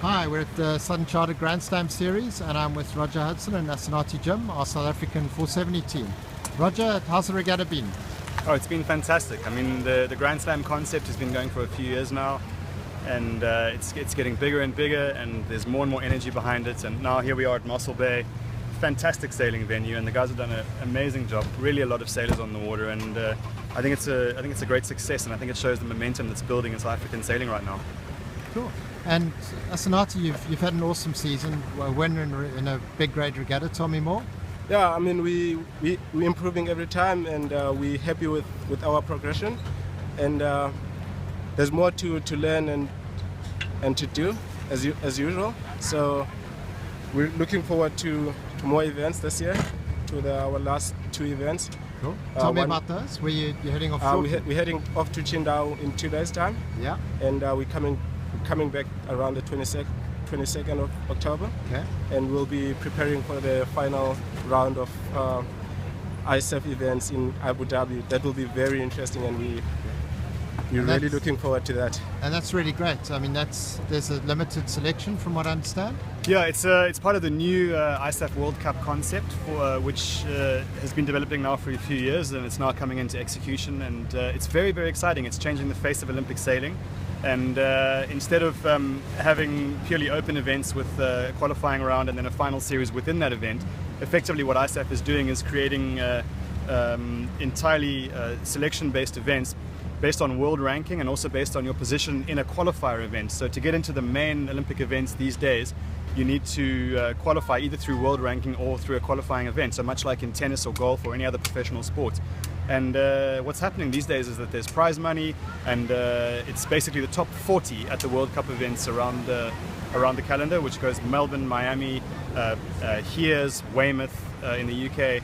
Hi, we're at the Southern Chartered Grand Slam Series and I'm with Roger Hudson and Asenathi Jim, our South African 470 team. Roger, how's the regatta been? Oh, it's been fantastic. I mean, the Grand Slam concept has been going for a few years now, and it's getting bigger and bigger, and there's more and more energy behind it. And now here we are at Mossel Bay, fantastic sailing venue, and the guys have done an amazing job. Really, a lot of sailors on the water, and I think it's a great success, and I think it shows the momentum that's building in South African sailing right now. Cool. And Asenathi, you've had an awesome season, a winner in a big grade regatta. Tell me more. Yeah, I mean we're improving every time, and we're happy with our progression, and there's more to learn and to do as usual. So we're looking forward to more events this year, to our last two events. Cool. Tell me about those. Where you're heading off? We're heading off to Qingdao in 2 days' time. Yeah. And we're coming back around the 22nd of October. Okay. And we'll be preparing for the final round of ISAF events in Abu Dhabi. That will be very interesting, and we're really looking forward to that. And that's really great. I mean, there's a limited selection from what I understand. Yeah, it's part of the new ISAF World Cup concept, which has been developing now for a few years, and it's now coming into execution, and it's very, very exciting. It's changing the face of Olympic sailing, and instead of having purely open events with a qualifying round and then a final series within that event, effectively what ISAF is doing is creating entirely selection-based events based on world ranking and also based on your position in a qualifier event. So to get into the main Olympic events these days, you need to qualify either through world ranking or through a qualifying event, so much like in tennis or golf or any other professional sport. And what's happening these days is that there's prize money, and it's basically the top 40 at the World Cup events around the calendar, which goes Melbourne, Miami, here's Weymouth in the UK,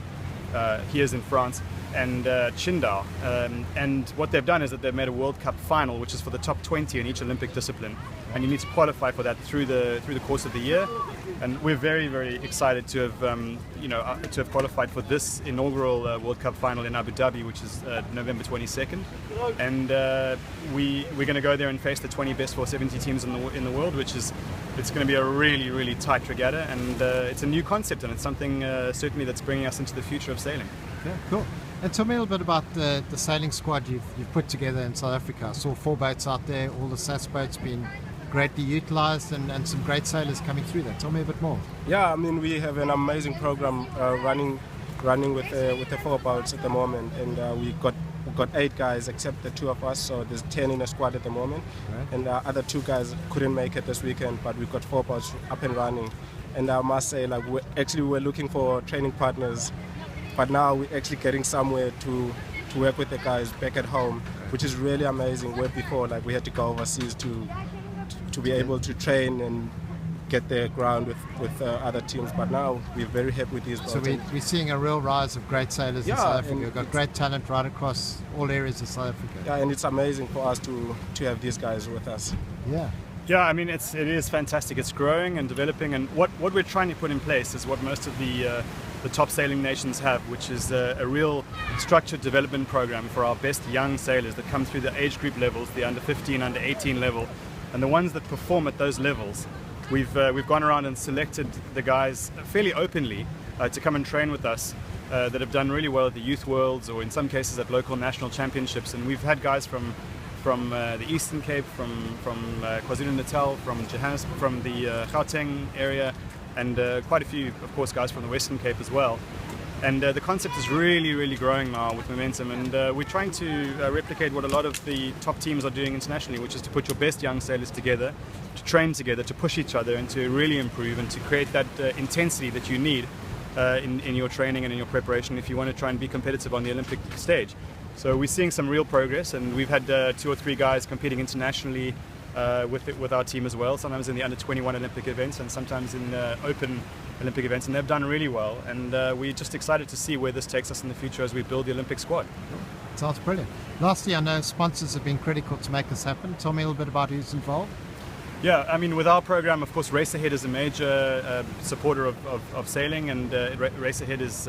here's in France, and Qingdao. And what they've done is that they've made a World Cup final, which is for the top 20 in each Olympic discipline, and you need to qualify for that through the course of the year. And we're very, very excited to have to have qualified for this inaugural World Cup final in Abu Dhabi, which is November 22nd. And we're going to go there and face the 20 best 470 teams in the world, it's going to be a really, really tight regatta, and it's a new concept, and it's something certainly that's bringing us into the future of sailing. Yeah, cool. And tell me a little bit about the sailing squad you've put together in South Africa. I saw 4 boats out there, all the SAS boats being greatly utilized, and some great sailors coming through that. Tell me a bit more. Yeah, I mean we have an amazing program running with the 4 boats at the moment, and we've got 8 guys except the 2 of us, so there's 10 in the squad at the moment. Right. And other 2 guys couldn't make it this weekend, but we've got 4 boats up and running. And I must say, like, we're looking for training partners, but now we're actually getting somewhere to work with the guys back at home, which is really amazing. Where before, like, we had to go overseas to be able to train and get the ground with other teams, but now we're very happy with these boats. So we're seeing a real rise of great sailors in South Africa. We've got great talent right across all areas of South Africa. Yeah, and it's amazing for us to have these guys with us. Yeah. Yeah, I mean, it is fantastic. It's growing and developing, and what we're trying to put in place is what most of the top sailing nations have, which is a real structured development program for our best young sailors that come through the age group levels, the under 15, under 18 level, and the ones that perform at those levels. We've gone around and selected the guys fairly openly to come and train with us that have done really well at the Youth Worlds, or in some cases at local national championships. And we've had guys from the Eastern Cape, from KwaZulu-Natal, from Johannesburg, from the Gauteng area, and quite a few, of course, guys from the Western Cape as well. And the concept is really, really growing now with momentum, and we're trying to replicate what a lot of the top teams are doing internationally, which is to put your best young sailors together, to train together, to push each other, and to really improve, and to create that intensity that you need in your training and in your preparation if you want to try and be competitive on the Olympic stage. So we're seeing some real progress, and we've had 2 or 3 guys competing internationally with our team as well, sometimes in the under 21 Olympic events and sometimes in open Olympic events, and they've done really well, and we're just excited to see where this takes us in the future as we build the Olympic squad. Sounds brilliant. Lastly, I know sponsors have been critical to make this happen. Tell me a little bit about who's involved. Yeah, I mean, with our program, of course, Race Ahead is a major supporter of sailing, and Race Ahead is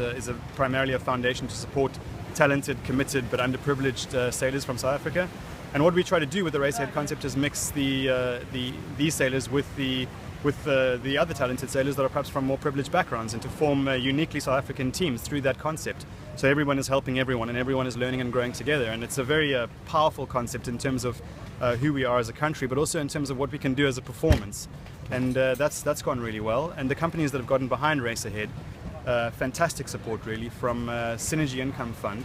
primarily a foundation to support talented, committed, but underprivileged sailors from South Africa. And what we try to do with the race ahead concept is mix these sailors with the other talented sailors that are perhaps from more privileged backgrounds, and to form uniquely South African teams through that concept. So everyone is helping everyone and everyone is learning and growing together, and it's a very powerful concept in terms of who we are as a country, but also in terms of what we can do as a performance. And that's gone really well. And the companies that have gotten behind Race Ahead, fantastic support really from Synergy Income Fund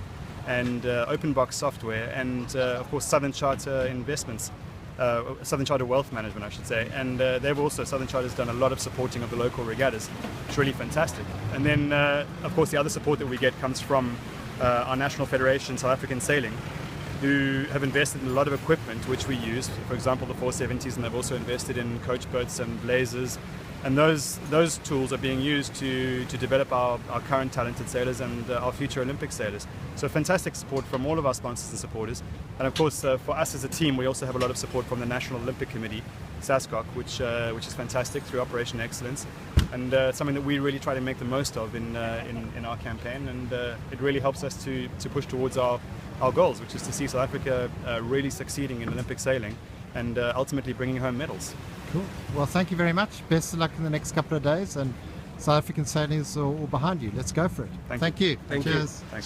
and Open Box Software, and of course Southern Charter Investments, Southern Charter Wealth Management I should say, and Southern Charter's done a lot of supporting of the local regattas. It's really fantastic. And then of course the other support that we get comes from our National Federation South African Sailing, who have invested in a lot of equipment which we use, for example the 470s, and they've also invested in coach boats and lasers. And those tools are being used to develop our current talented sailors and our future Olympic sailors. So fantastic support from all of our sponsors and supporters. And of course, for us as a team, we also have a lot of support from the National Olympic Committee, SASCOC, which is fantastic through Operation Excellence, and something that we really try to make the most of in our campaign. And it really helps us to push towards our goals, which is to see South Africa really succeeding in Olympic sailing and ultimately bringing home medals. Cool. Well, thank you very much. Best of luck in the next couple of days, and South African sailing is all behind you. Let's go for it. Thank you. Thank you. Cheers. Thanks.